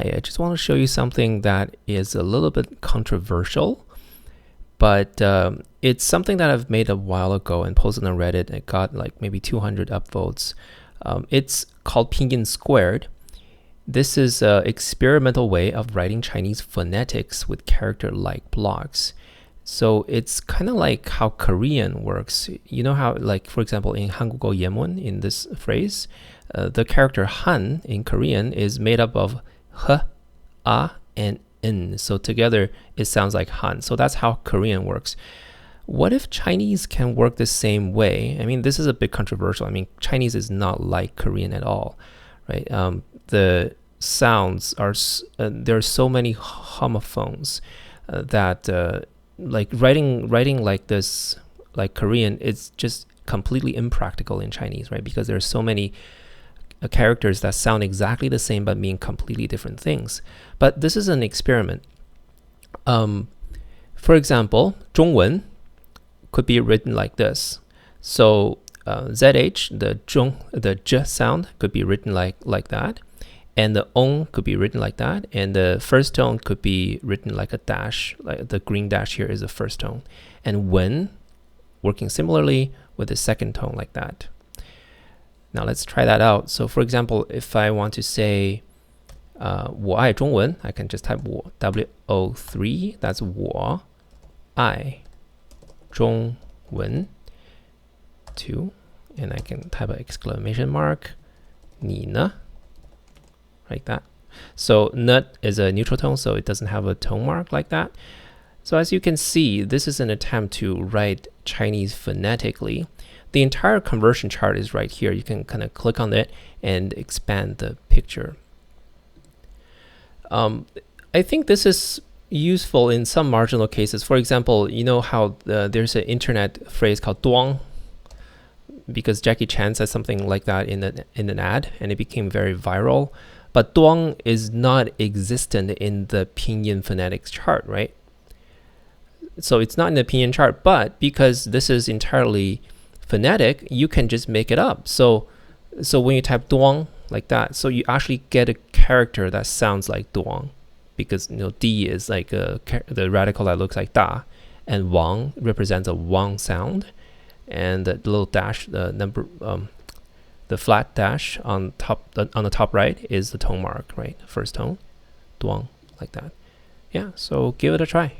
Hi, I just want to show you something that is a little bit controversial, but it's something that I've made a while ago and posted on Reddit. It got like maybe 200 upvotes. It's called Pinyin². This is an experimental way of writing Chinese phonetics with character-like blocks. So it's kind of like how Korean works. You know how, like, for example, in 한국어 예문, in this phrase, the character Han in Korean is made up of h, a, and n. So together it sounds like Han. So that's how Korean works. What if Chinese can work the same way? I mean, this is a bit controversial. I mean, Chinese is not like Korean at all, right? The sounds are, there are so many homophones that like writing like this, like Korean, it's just completely impractical in Chinese, right? Because there are so many characters that sound exactly the same but mean completely different things. But this is an experiment. For example, 中文 could be written like this. So ZH, the j sound could be written like that, and the ong could be written like that, and the first tone could be written like a dash, like the green dash here is the first tone, and wen working similarly with the second tone like that. Now let's try that out. So for example, if I want to say 我爱中文, I can just type WO3, that's 我爱中文 2, and I can type an exclamation mark, 你呢? Like that. So nut is a neutral tone, so it doesn't have a tone mark like that. So as you can see, this is an attempt to write Chinese phonetically. The entire conversion chart is right here. You can kind of click on it and expand the picture. I think this is useful in some marginal cases. For example, you know how there's an internet phrase called duang, because Jackie Chan said something like that in an ad, and it became very viral. But duang is not existent in the pinyin phonetics chart, right? So it's not in the pinyin chart, but because this is entirely phonetic, you can just make it up. So when you type duang like that, so you actually get a character that sounds like duang, because you know D is like the radical that looks like da, and wang represents a wang sound, and the little dash, the number, the flat dash on the top right is the tone mark, right? First tone, duang, like that. Yeah, so give it a try.